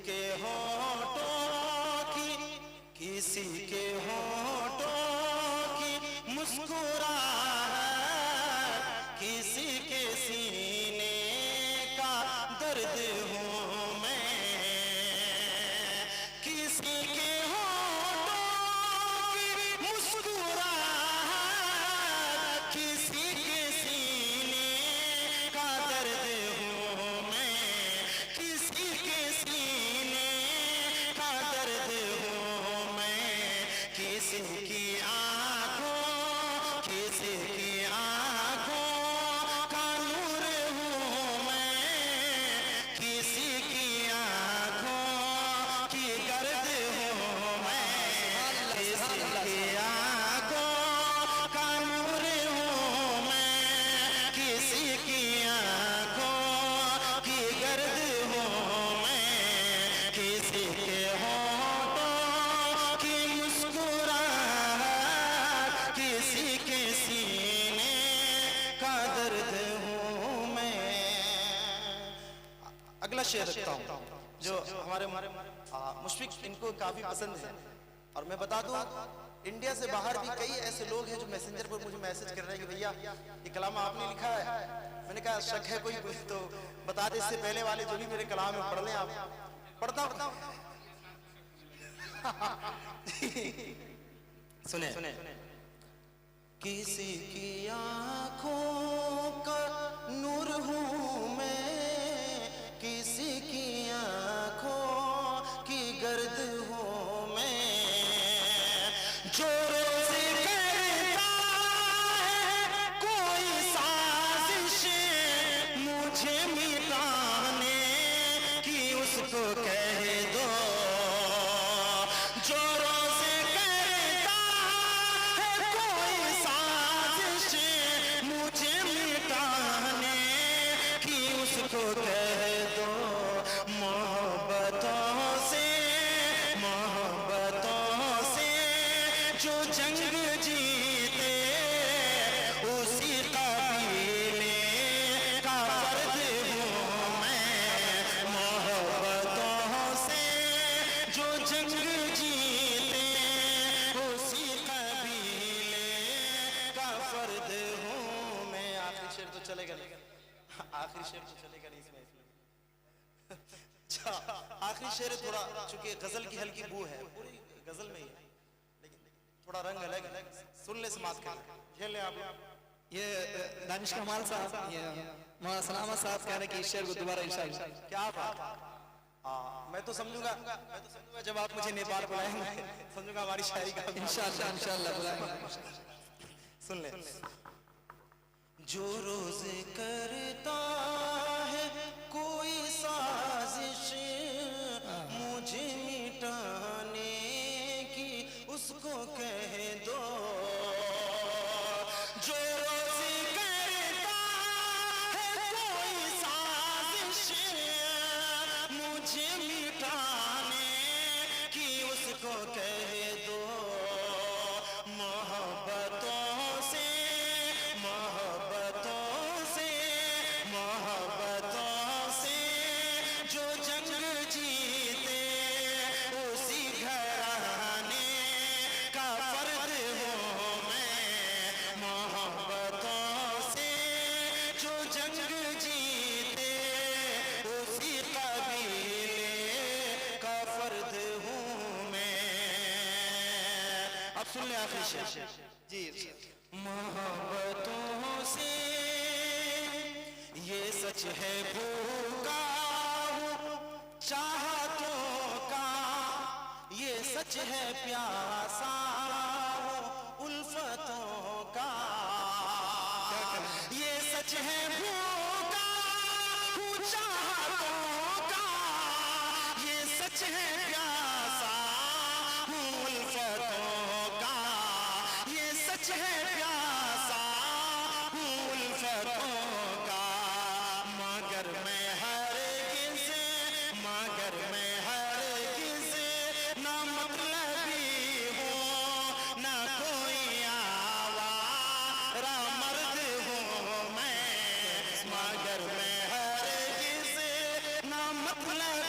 के होठों की, किसी के होठों की मुस्कुराहट, किसी के सीने का दर्द हूँ मैं, किसी के होठों की मुस्कुराहट, किसी के सीने का दर्द हूँ मैं, किसी के सीने का दर्द हूँ मैं, किसी की आंखों, किसी की आंखों का नूर हूँ मैं, किसी की आंखों की गर्द हूँ मैं, किसी की आंखों का नूर हूँ मैं, किसी की आंखों की गर्द हूँ मैं, किसी के होठों की मुस्कुराहट, किसी के सीने का दर्द हूँ मैं। अगला शेर रखता हूँ जो हमारे मुशफिक इनको काफी पसंद है। और मैं बता दूं, इंडिया से बाहर भी कई ऐसे लोग हैं जो मैसेंजर पर मुझे मैसेज कर रहे हैं कि भैया ये कलाम आपने लिखा है। मैंने कहा शक है कोई तो बता दे, इससे पहले वाले जो भी मेरे कलाम में पढ़ लें आप। पढ़ता हूं सुने, किसी की आंखों का नूर हूं मैं, किसी की आंखों की गर्द हूं मैं, जो रोज करता है कोई साजिश मुझे मिटाने की, उसको कह दो, जो रोज करता है कोई साजिश मुझे मिटाने की, उसको कह दो, मोहब्बतों से, मोहब्बतों से जो जंग जीते उसी कबीले का फर्द हूँ मैं, मोहब्बतों से जो जंग जीते उसी कबीले का फर्द हूँ मैं। आखिरी शेर तो चलेगा नहीं, आखिरी शेर तो चलेगा नहीं इसमें। अच्छा, आखिरी शेर थोड़ा, चूंकि गजल की हल्की बू है, पूरी गजल में ही है, लेकिन थोड़ा रंग अलग है, सुनने से बात कर खेल ले आप। ये दानिश कमाल साहब, ये मौलाना सलामत साहब कह रहे हैं कि इस शेर को दोबारा इंशाअल्लाह। क्या बात, मैं तो समझूंगा जब आप मुझे नेपाल बुलाएंगे, समझूंगा हमारी शायरी का इंशाअल्लाह इंशाअल्लाह बुलाएंगे। सुन ले, जो रोज करता है कोई साजिश मुझे मिटाने की, उसको कह दो, जो रोज करता है कोई साजिश मुझे मिटाने की, उसको कह दो, मोहब्बतों से, मोहब्बतों से, मोहब्बतों से जो जंग जीते उसी घराने का फर्द हूँ मैं, मोहब्बतों से जो जंग जीते उसी कबीले का फर्द हूँ मैं। अब सुन ले आखिरी शेर जी। मोहब्बतों से ये सच है भूखा हूँ चाहतों का, ये सच है प्यासा हूँ उल्फतों का, ये सच है भूखा हूँ चाहतों का, ये सच है प्यासा हूँ उल्फतों का, ये सच है प्यासा हूँ उल्फतों का, मगर मैं हरगिज़, मगर मैं हरगिज़ ना मतलबी हूँ, ना कोई आवारा मर्द हूँ मैं, मगर मैं हरगिज़ ना मतलब